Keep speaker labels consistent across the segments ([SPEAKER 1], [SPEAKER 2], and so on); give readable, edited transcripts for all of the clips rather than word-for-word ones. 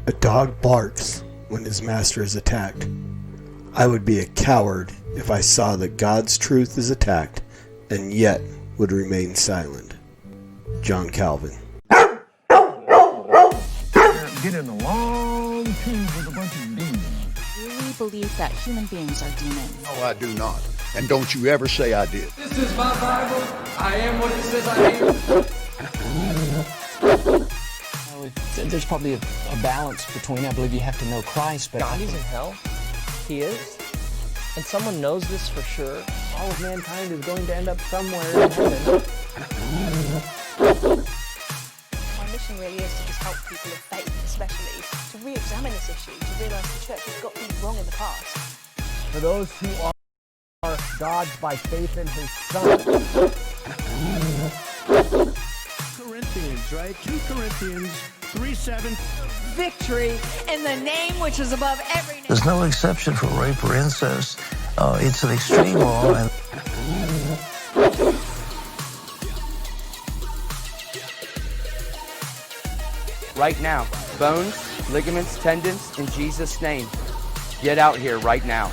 [SPEAKER 1] A dog barks when his master is attacked. I would be a coward if I saw that God's truth is attacked and yet would remain silent. John Calvin.
[SPEAKER 2] Get in a long tube with a bunch of demons.
[SPEAKER 3] You really believe that human beings are demons?
[SPEAKER 4] No, I do not. And don't you ever say I did.
[SPEAKER 5] This is my Bible. I am what it says I am.
[SPEAKER 6] There's probably a balance between, I believe you have to know Christ, but
[SPEAKER 7] God is in hell. He is. And someone knows this for sure.
[SPEAKER 6] all of mankind is going to end up somewhere in heaven.
[SPEAKER 3] My mission really is to just help people of faith, especially, to re-examine this issue, to realise the church has got things wrong in the past.
[SPEAKER 6] For those who are God's by faith in His Son.
[SPEAKER 2] Corinthians, right? 2 Corinthians 3:7.
[SPEAKER 8] Victory in the name which is above every name.
[SPEAKER 9] There's no exception for rape or incest. It's an extreme law. And
[SPEAKER 10] right now, bones, ligaments, tendons, in Jesus' name. Get out here right now.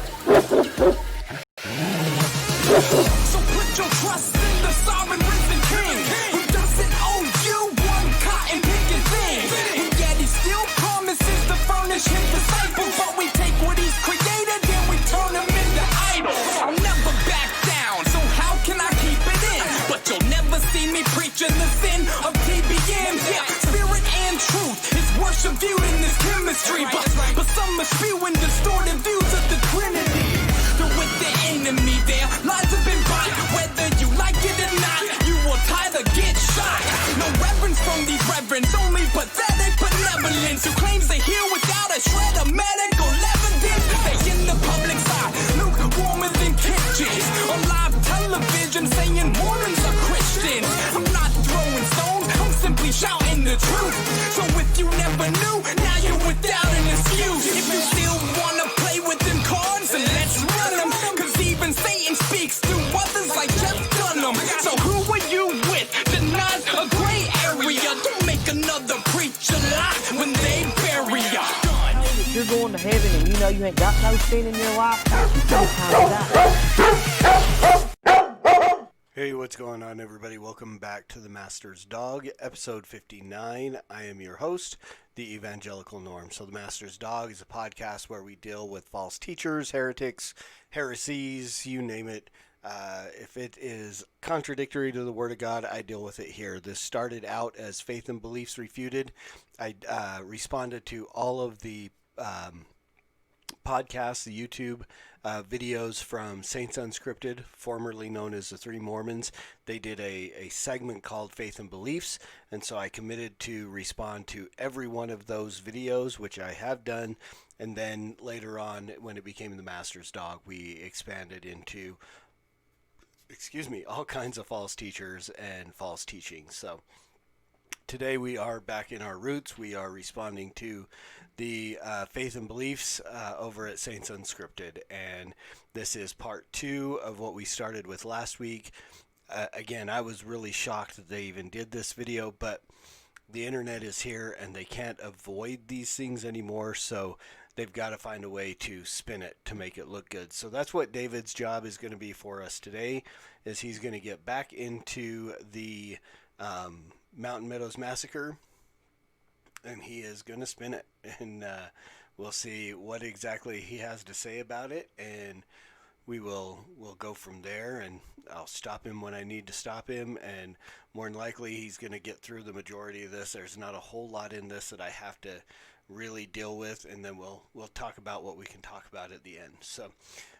[SPEAKER 11] So put your trust in the sovereign risen King, who doesn't owe you one cotton picking thing. And yet he still promises to furnish his disciples, but we take what he's created and we turn him into idols. I'll never back down, so how can I keep it in? But you'll never see me preaching the sin of TBM. Yeah, spirit and truth is worship viewed in this chemistry, but some are spewing distorted views of the Trinity. With the enemy there, lies have been bought. Whether you like it or not, you will either get shot. No reverence from these reverends, only pathetic benevolence who claims to heal without a shred of medical evidence. They in the public side, lukewarmer than kitchens. On live television saying Mormons are Christians. I'm not throwing stones, I'm simply shouting the truth. So if you never knew, now you're without an excuse. If you still wanna play with them cards, then let's run them. Cause even Satan speaks through others like Jeff Dunham. So who are you with? Denies a gray area. Don't make another preacher lie when they bury ya.
[SPEAKER 7] If you're going to heaven and you know you ain't got no sin in your life, you don't have that.
[SPEAKER 1] Hey, what's going on, everybody? Welcome back to the Master's Dog, episode 59. I am your host, the Evangelical Norm. So the Master's Dog is a podcast where we deal with false teachers, heretics, heresies, you name it. If it is contradictory to the Word of God, I deal with it here. This started out as Faith and Beliefs Refuted. I responded to all of the podcasts, the YouTube videos from Saints Unscripted, formerly known as the Three Mormons. They did a segment called Faith and Beliefs, and so I committed to respond to every one of those videos, which I have done. And then later on, when it became the Master's Dog, we expanded into, all kinds of false teachers and false teachings. So today we are back in our roots. We are responding to the Faith and Beliefs over at Saints Unscripted, and this is part 2 of what we started with last week. Again, I was really shocked that they even did this video, but the internet is here and they can't avoid these things anymore, so they've got to find a way to spin it to make it look good. So that's what David's job is going to be for us today, is he's going to get back into the Mountain Meadows Massacre, and he is going to spin it, and we'll see what exactly he has to say about it, and we'll go from there, and I'll stop him when I need to stop him, and more than likely he's going to get through the majority of this. There's not a whole lot in this that I have to really deal with, and then we'll talk about what we can talk about at the end. So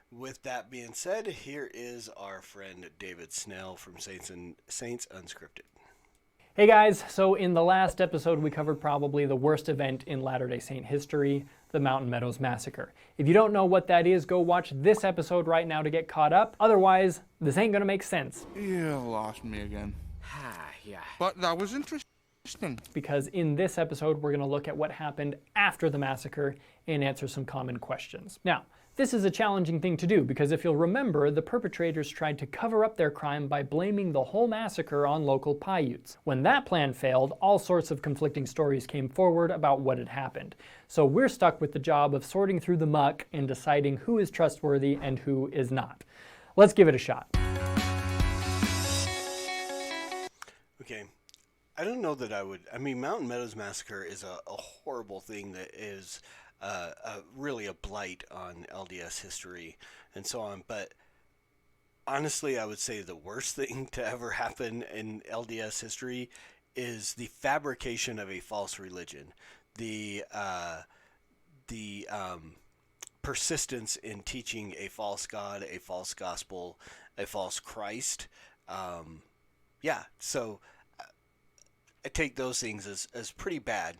[SPEAKER 1] with that being said, here is our friend David Snell from Saints Unscripted.
[SPEAKER 12] Hey guys, so in the last episode we covered probably the worst event in Latter-day Saint history, the Mountain Meadows Massacre. If you don't know what that is, go watch this episode right now to get caught up. Otherwise, this ain't gonna make sense.
[SPEAKER 13] You lost me again. Yeah. But that was interesting.
[SPEAKER 12] Because in this episode we're gonna look at what happened after the massacre and answer some common questions. Now, This is a challenging thing to do because if you'll remember, the perpetrators tried to cover up their crime by blaming the whole massacre on local Paiutes. When that plan failed, all sorts of conflicting stories came forward about what had happened. So we're stuck with the job of sorting through the muck and deciding who is trustworthy and who is not. Let's give it a shot.
[SPEAKER 1] Okay. I don't know that I would... I mean, Mountain Meadows Massacre is a horrible thing that is... really a blight on LDS history and so on, but honestly I would say the worst thing to ever happen in LDS history is the fabrication of a false religion, the persistence in teaching a false God, a false gospel, a false Christ. So I take those things as pretty bad.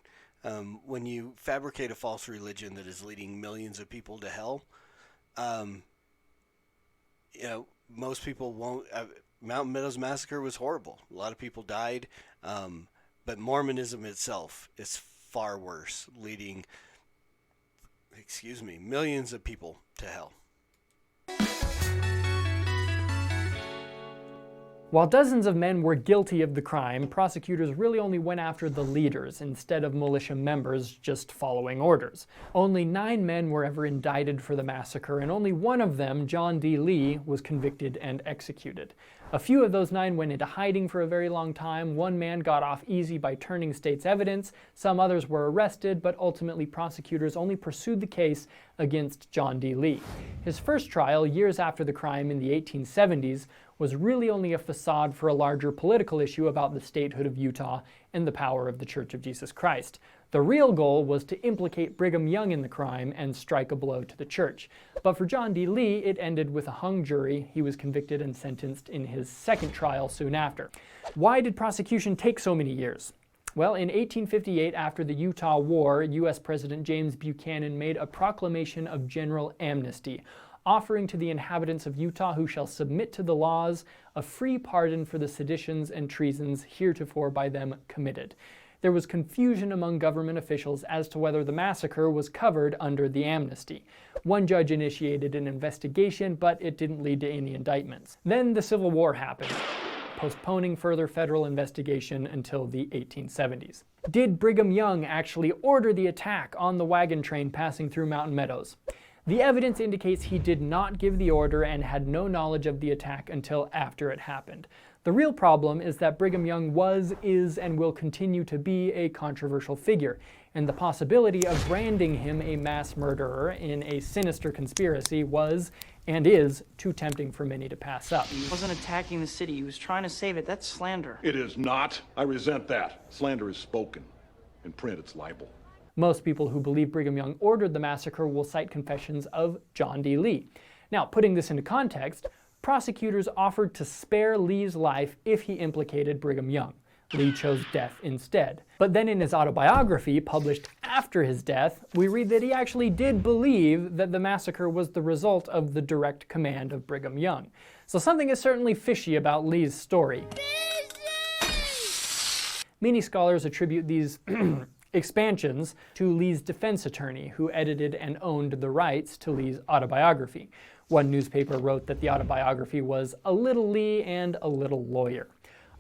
[SPEAKER 1] When you fabricate a false religion that is leading millions of people to hell, most people won't. Mountain Meadows Massacre was horrible. A lot of people died, but Mormonism itself is far worse, leading, millions of people to hell.
[SPEAKER 12] While dozens of men were guilty of the crime, prosecutors really only went after the leaders instead of militia members just following orders. Only 9 men were ever indicted for the massacre, and only one of them, John D. Lee, was convicted and executed. A few of those 9 went into hiding for a very long time. One man got off easy by turning state's evidence. Some others were arrested, but ultimately prosecutors only pursued the case against John D. Lee. His first trial, years after the crime in the 1870s, was really only a facade for a larger political issue about the statehood of Utah and the power of the Church of Jesus Christ. The real goal was to implicate Brigham Young in the crime and strike a blow to the church. But for John D. Lee, it ended with a hung jury. He was convicted and sentenced in his second trial soon after. Why did prosecution take so many years? Well, in 1858, after the Utah War, U.S. President James Buchanan made a proclamation of general amnesty, offering to the inhabitants of Utah who shall submit to the laws a free pardon for the seditions and treasons heretofore by them committed. There was confusion among government officials as to whether the massacre was covered under the amnesty. One judge initiated an investigation, but it didn't lead to any indictments. Then the Civil War happened, postponing further federal investigation until the 1870s. Did Brigham Young actually order the attack on the wagon train passing through Mountain Meadows? The evidence indicates he did not give the order and had no knowledge of the attack until after it happened. The real problem is that Brigham Young was, is, and will continue to be a controversial figure, and the possibility of branding him a mass murderer in a sinister conspiracy was, and is, too tempting for many to pass up.
[SPEAKER 14] He wasn't attacking the city, he was trying to save it. That's slander.
[SPEAKER 4] It is not. I resent that. Slander is spoken. In print, it's libel.
[SPEAKER 12] Most people who believe Brigham Young ordered the massacre will cite confessions of John D. Lee. Now, putting this into context, prosecutors offered to spare Lee's life if he implicated Brigham Young. Lee chose death instead. But then in his autobiography, published after his death, we read that he actually did believe that the massacre was the result of the direct command of Brigham Young. So something is certainly fishy about Lee's story. Many scholars attribute these expansions to Lee's defense attorney, who edited and owned the rights to Lee's autobiography. One newspaper wrote that the autobiography was a little Lee and a little lawyer.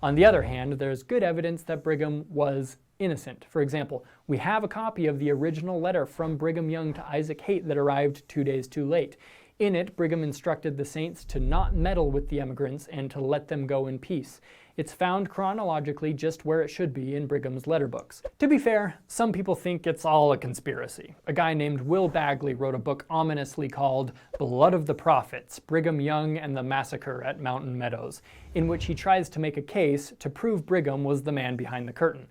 [SPEAKER 12] On the other hand, there's good evidence that Brigham was innocent. For example, we have a copy of the original letter from Brigham Young to Isaac Haight that arrived 2 days too late. In it, Brigham instructed the saints to not meddle with the emigrants and to let them go in peace. It's found chronologically just where it should be in Brigham's letter books. To be fair, some people think it's all a conspiracy. A guy named Will Bagley wrote a book ominously called Blood of the Prophets, Brigham Young and the Massacre at Mountain Meadows, in which he tries to make a case to prove Brigham was the man behind the curtain.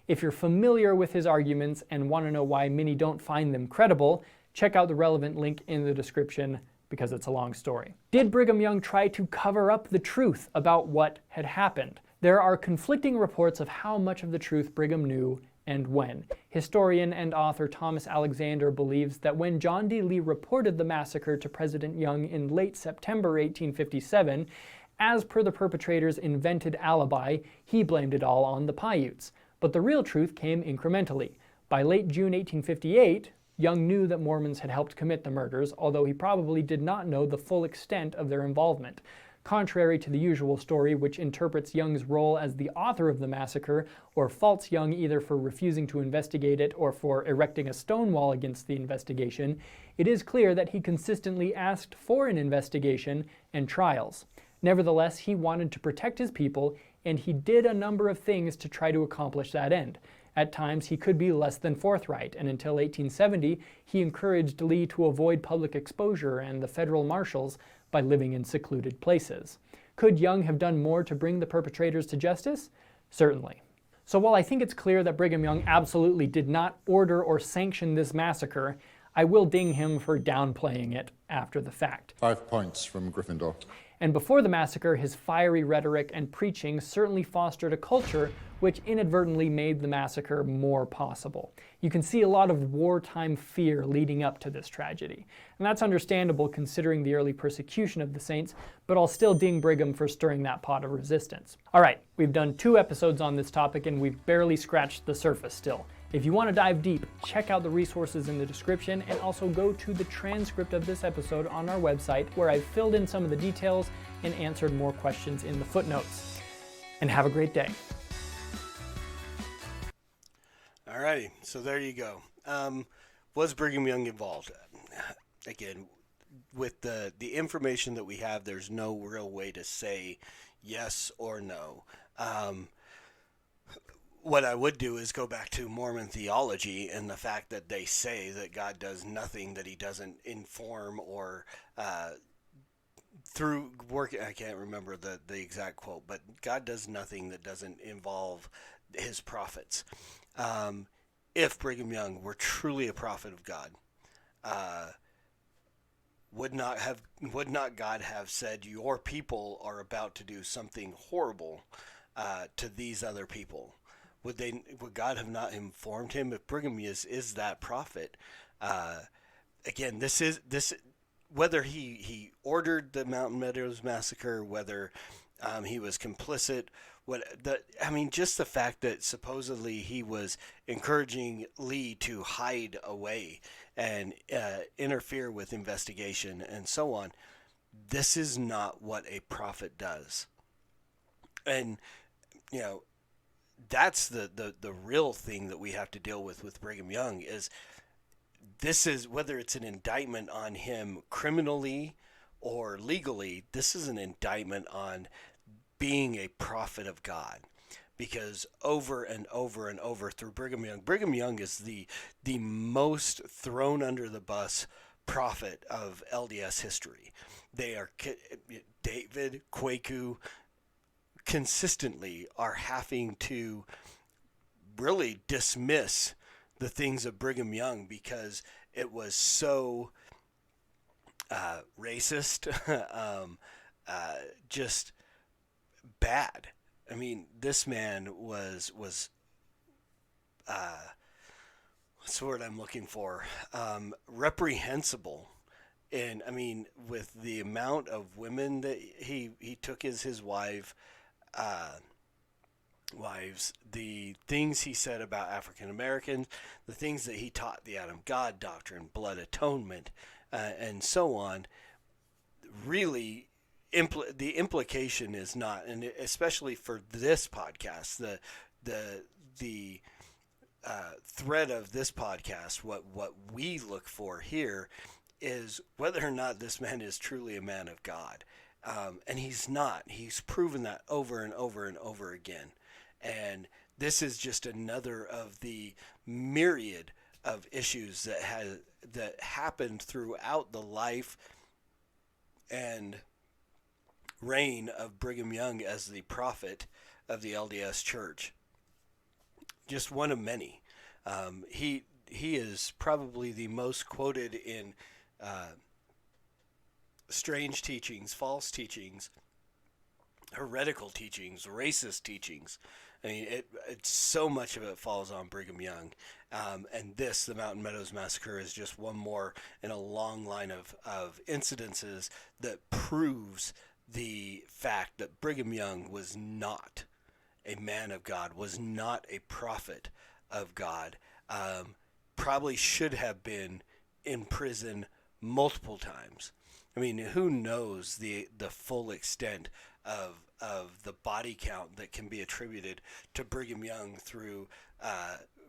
[SPEAKER 12] If you're familiar with his arguments and want to know why many don't find them credible, check out the relevant link in the description, because it's a long story. Did Brigham Young try to cover up the truth about what had happened? There are conflicting reports of how much of the truth Brigham knew and when. Historian and author Thomas Alexander believes that when John D. Lee reported the massacre to President Young in late September 1857, as per the perpetrator's invented alibi, he blamed it all on the Paiutes. But the real truth came incrementally. By late June 1858, Young knew that Mormons had helped commit the murders, although he probably did not know the full extent of their involvement. Contrary to the usual story, which interprets Young's role as the author of the massacre, or faults Young either for refusing to investigate it or for erecting a stone wall against the investigation, it is clear that he consistently asked for an investigation and trials. Nevertheless, he wanted to protect his people, and he did a number of things to try to accomplish that end. At times, he could be less than forthright, and until 1870, he encouraged Lee to avoid public exposure and the federal marshals by living in secluded places. Could Young have done more to bring the perpetrators to justice? Certainly. So while I think it's clear that Brigham Young absolutely did not order or sanction this massacre, I will ding him for downplaying it after the fact.
[SPEAKER 15] 5 points from Gryffindor.
[SPEAKER 12] And before the massacre, his fiery rhetoric and preaching certainly fostered a culture which inadvertently made the massacre more possible. You can see a lot of wartime fear leading up to this tragedy. And that's understandable considering the early persecution of the saints, but I'll still ding Brigham for stirring that pot of resistance. Alright, we've done 2 episodes on this topic and we've barely scratched the surface still. If you want to dive deep, check out the resources in the description and also go to the transcript of this episode on our website where I've filled in some of the details and answered more questions in the footnotes. And have a great day.
[SPEAKER 1] Alrighty, so there you go. Was Brigham Young involved? Again, with the information that we have, there's no real way to say yes or no. What I would do is go back to Mormon theology and the fact that they say that God does nothing that he doesn't inform or through work. I can't remember the exact quote, but God does nothing that doesn't involve his prophets. If Brigham Young were truly a prophet of God, would not God have said, your people are about to do something horrible to these other people? Would God have not informed him? If Brigham is that prophet, again, this whether he ordered the Mountain Meadows Massacre, whether he was complicit, just the fact that supposedly he was encouraging Lee to hide away and interfere with investigation and so on. This is not what a prophet does, and that's the real thing that we have to deal with Brigham Young is this is whether it's an indictment on him criminally or legally, this is an indictment on being a prophet of God. Because over and over and over through Brigham Young is the most thrown under the bus prophet of LDS history. They are David, Kwaku, consistently are having to really dismiss the things of Brigham Young because it was so racist, just bad. I mean, this man was what's the word I'm looking for? Reprehensible. And I mean, with the amount of women that he took as his wives, the things he said about African Americans, the things that he taught, the Adam God doctrine, blood atonement, and so on, really the implication is not, and especially for this podcast, the thread of this podcast, what we look for here is whether or not this man is truly a man of God. And he's not. He's proven that over and over and over again. And this is just another of the myriad of issues that happened throughout the life and reign of Brigham Young as the prophet of the LDS Church. Just one of many. He is probably the most quoted in strange teachings, false teachings, heretical teachings, racist teachings. I mean, it's so much of it falls on Brigham Young. And the Mountain Meadows Massacre is just one more in a long line of incidences that proves the fact that Brigham Young was not a man of God, was not a prophet of God. probably should have been in prison multiple times. I mean, who knows the full extent of the body count that can be attributed to Brigham Young through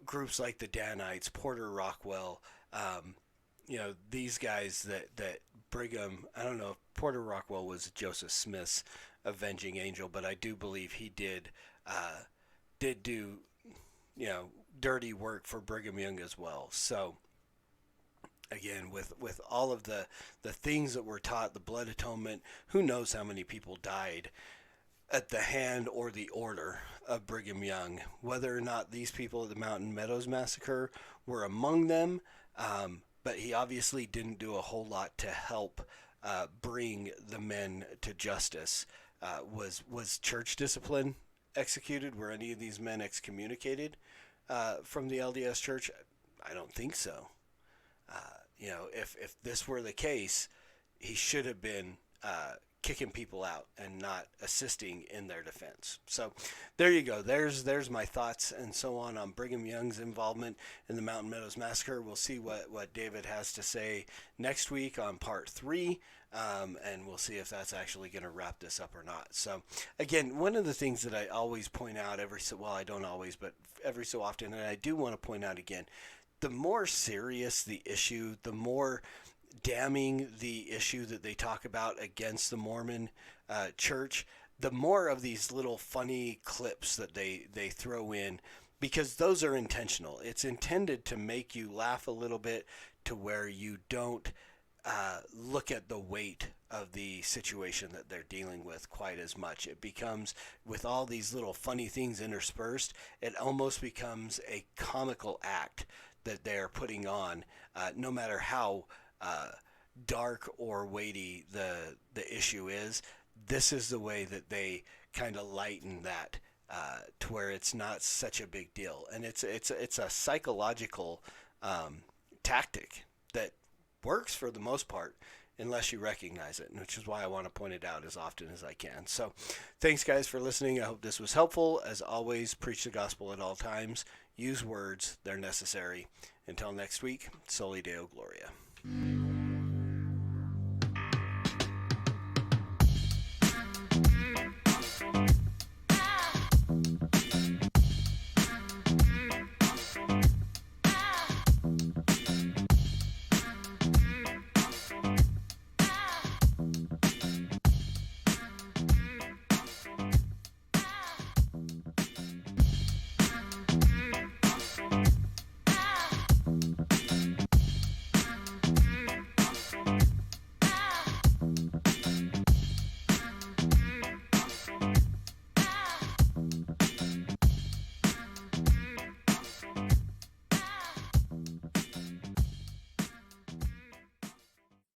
[SPEAKER 1] groups like the Danites, Porter Rockwell, these guys that Brigham, I don't know if Porter Rockwell was Joseph Smith's avenging angel, but I do believe he did do, dirty work for Brigham Young as well. So again, with all of the things that were taught, the blood atonement, who knows how many people died at the hand or the order of Brigham Young. Whether or not these people at the Mountain Meadows Massacre were among them, but he obviously didn't do a whole lot to help bring the men to justice. Was church discipline executed? Were any of these men excommunicated from the LDS Church? I don't think so. If this were the case, he should have been kicking people out and not assisting in their defense. So there you go. There's my thoughts and so on Brigham Young's involvement in the Mountain Meadows Massacre. We'll see what David has to say next week on part 3, and we'll see if that's actually going to wrap this up or not. So again, one of the things that I always point out I don't always, but every so often, and I do want to point out again, the more serious the issue, the more damning the issue that they talk about against the Mormon church, the more of these little funny clips that they throw in, because those are intentional. It's intended to make you laugh a little bit, to where you don't look at the weight of the situation that they're dealing with quite as much. It becomes, with all these little funny things interspersed, it almost becomes a comical act that they're putting on, no matter how dark or weighty the issue is. This is the way that they kind of lighten that to where it's not such a big deal, and it's a psychological tactic that works for the most part, unless you recognize it, which is why I want to point it out as often as I can. So thanks guys for listening. I hope this was helpful. As always, preach the gospel at all times. Use words, they're necessary. Until next week, Soli Deo Gloria.